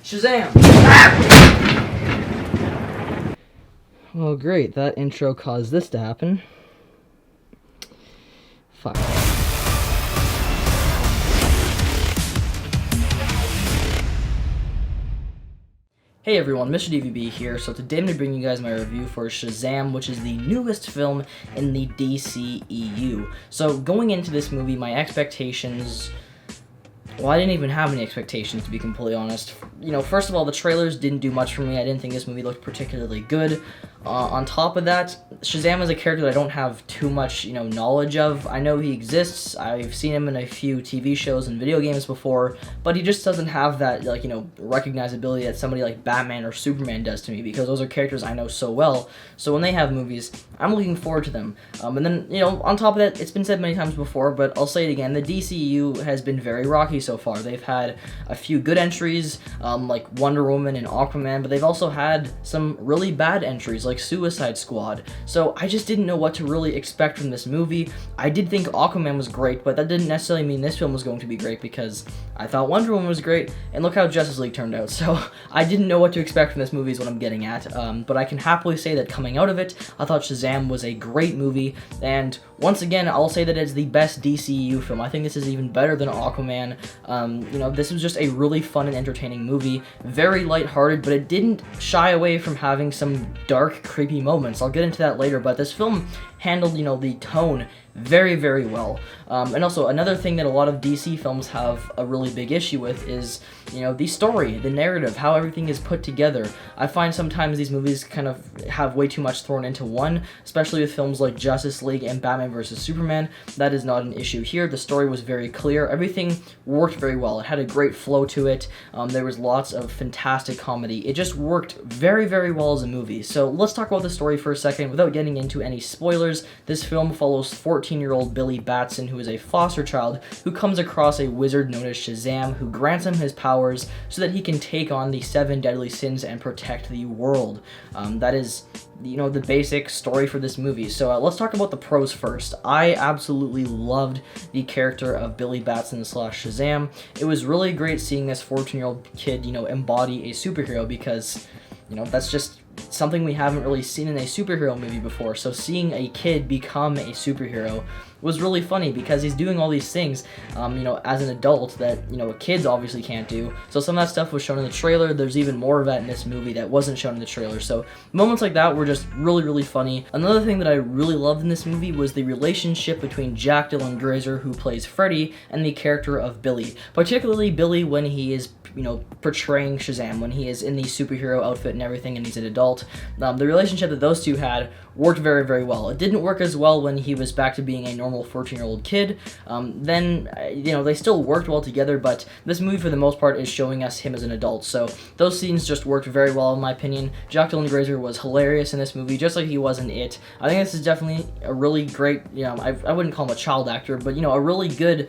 Shazam! Well, great. That intro caused this to happen. Fuck. Hey everyone, Mr. DVB here. So today I'm going to bring you guys my review for SHAZAM, which is the newest film in the DCEU. So going into this movie, my expectations... Well, I didn't even have any expectations, to be completely honest. You know, first of all, the trailers didn't do much for me. I didn't think this movie looked particularly good. On top of that, Shazam is a character that I don't have too much, knowledge of. I know he exists. I've seen him in a few TV shows and video games before, but he just doesn't have that, recognizability that somebody like Batman or Superman does to me, because those are characters I know so well. So when they have movies, I'm looking forward to them. And then, on top of that, it's been said many times before, but I'll say it again, the DCU has been very rocky so far. They've had a few good entries, like Wonder Woman and Aquaman, but they've also had some really bad entries, like Suicide Squad. So I just didn't know what to really expect from this movie. I did think Aquaman was great, but that didn't necessarily mean this film was going to be great, because I thought Wonder Woman was great, and look how Justice League turned out. So I didn't know what to expect from this movie is what I'm getting at, but I can happily say that coming out of it, I thought Shazam was a great movie, and once again, I'll say that it's the best DCEU film. I think this is even better than Aquaman. This was just a really fun and entertaining movie, very lighthearted, but it didn't shy away from having some dark, creepy moments. I'll get into that later, but this film handled, the tone very, very well. And also, another thing that a lot of DC films have a really big issue with is, the story, the narrative, how everything is put together. I find sometimes these movies kind of have way too much thrown into one, especially with films like Justice League and Batman vs. Superman. That is not an issue here. The story was very clear. Everything worked very well. It had a great flow to it. There was lots of fantastic comedy. It just worked very, very well as a movie. So let's talk about the story for a second without getting into any spoilers. This film follows 14-year-old Billy Batson, who is a foster child who comes across a wizard known as Shazam, who grants him his powers so that he can take on the 7 deadly sins and protect the world. That is, the basic story for this movie. So let's talk about the pros first. I absolutely loved the character of Billy Batson / Shazam. It was really great seeing this 14-year-old kid, embody a superhero, because, that's just something we haven't really seen in a superhero movie before. So seeing a kid become a superhero was really funny, because he's doing all these things, as an adult that, kids obviously can't do. So some of that stuff was shown in the trailer. There's even more of that in this movie that wasn't shown in the trailer. So moments like that were just really, really funny. Another thing that I really loved in this movie was the relationship between Jack Dylan Grazer, who plays Freddy, and the character of Billy. Particularly Billy when he is portraying Shazam, when he is in the superhero outfit and everything, and he's an adult. The relationship that those two had worked very, very well. It didn't work as well when he was back to being a normal 14-year-old kid. They still worked well together, but this movie, for the most part, is showing us him as an adult. So those scenes just worked very well, in my opinion. Jack Dylan Grazer was hilarious in this movie, just like he was in It. I think this is definitely a really great, I wouldn't call him a child actor, but, a really good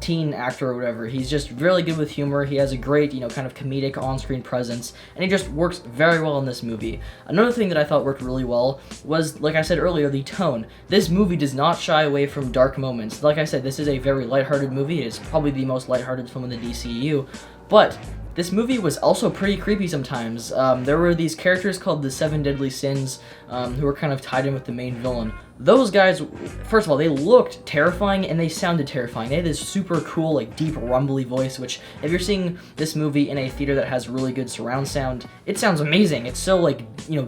teen actor or whatever. He's just really good with humor. He has a great, kind of comedic on-screen presence, and he just works very well in this movie. Another thing that I thought worked really well was, like I said earlier, the tone. This movie does not shy away from dark moments. Like I said, this is a very lighthearted movie. It's probably the most lighthearted film in the DCEU, but this movie was also pretty creepy sometimes. There were these characters called the 7 Deadly Sins, who were kind of tied in with the main villain. Those guys, first of all, they looked terrifying and they sounded terrifying. They had this super cool, deep, rumbly voice, which, if you're seeing this movie in a theater that has really good surround sound, it sounds amazing. It's so,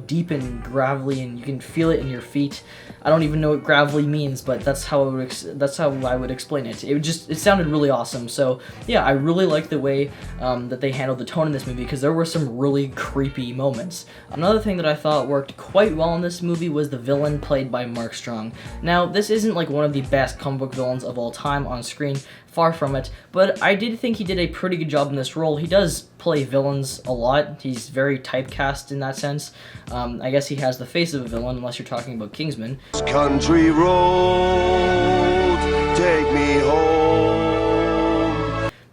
deep and gravelly, and you can feel it in your feet. I don't even know what gravelly means, but that's how I would explain it. It sounded really awesome. So yeah, I really liked the way that they handled the tone in this movie, because there were some really creepy moments. Another thing that I thought worked quite well in this movie was the villain played by Mark Strong. Now, this isn't one of the best comic book villains of all time on screen, far from it, but I did think he did a pretty good job in this role. He does play villains a lot. He's very typecast in that sense. I guess he has the face of a villain, unless you're talking about Kingsman. Country road, take me home.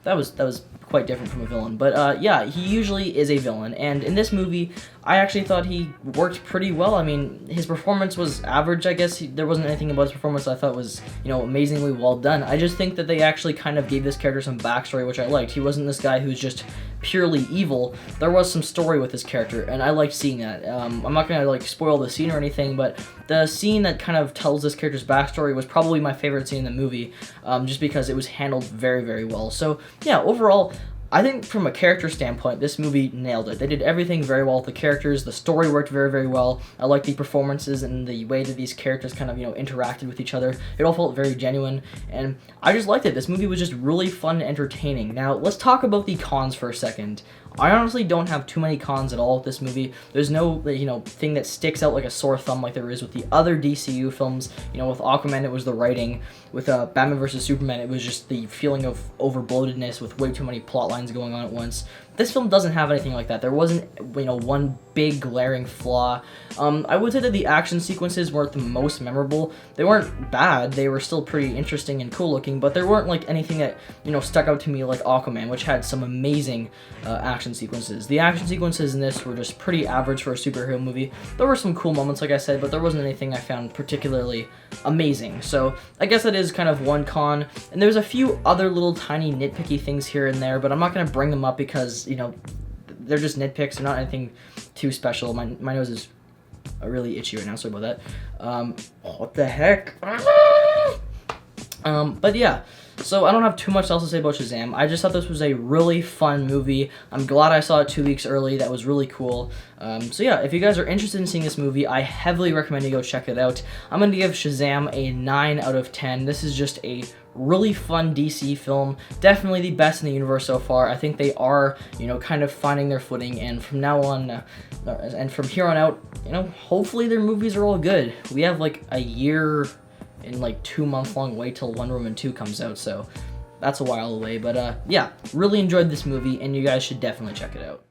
That was quite different from a villain, but yeah, he usually is a villain, and in this movie, I actually thought he worked pretty well. I mean, his performance was average, I guess. There wasn't anything about his performance I thought was, amazingly well done. I just think that they actually kind of gave this character some backstory, which I liked. He wasn't this guy who's just purely evil. There was some story with this character, and I liked seeing that. I'm not gonna spoil the scene or anything, but the scene that kind of tells this character's backstory was probably my favorite scene in the movie, just because it was handled very, very well. So yeah, overall, I think from a character standpoint, this movie nailed it. They did everything very well with the characters. The story worked very, very well. I liked the performances and the way that these characters kind of, interacted with each other. It all felt very genuine, and I just liked it. This movie was just really fun and entertaining. Now, let's talk about the cons for a second. I honestly don't have too many cons at all with this movie. There's no, thing that sticks out like a sore thumb like there is with the other DCU films. With Aquaman, it was the writing. With Batman vs. Superman, it was just the feeling of overbloatedness with way too many plot lines going on at once. This film doesn't have anything like that. There wasn't, one big glaring flaw. I would say that the action sequences weren't the most memorable. They weren't bad. They were still pretty interesting and cool looking, but there weren't anything that, stuck out to me like Aquaman, which had some amazing action sequences. The action sequences in this were just pretty average for a superhero movie. There were some cool moments, like I said, but there wasn't anything I found particularly amazing. So I guess that is kind of one con. And there's a few other little tiny nitpicky things here and there, but I'm not going to bring them up because, they're just nitpicks. They're not anything too special. My nose is really itchy right now. Sorry about that. What the heck? But yeah, so I don't have too much else to say about Shazam. I just thought this was a really fun movie. I'm glad I saw it 2 weeks early. That was really cool. So yeah, if you guys are interested in seeing this movie, I heavily recommend you go check it out. I'm going to give Shazam a 9 out of 10. This is just a really fun DC film. Definitely the best in the universe so far. I think they are, kind of finding their footing, and from now on, and from here on out, hopefully their movies are all good. We have a year and 2-month long wait till Wonder Woman 2 comes out, so that's a while away. But yeah, really enjoyed this movie, and you guys should definitely check it out.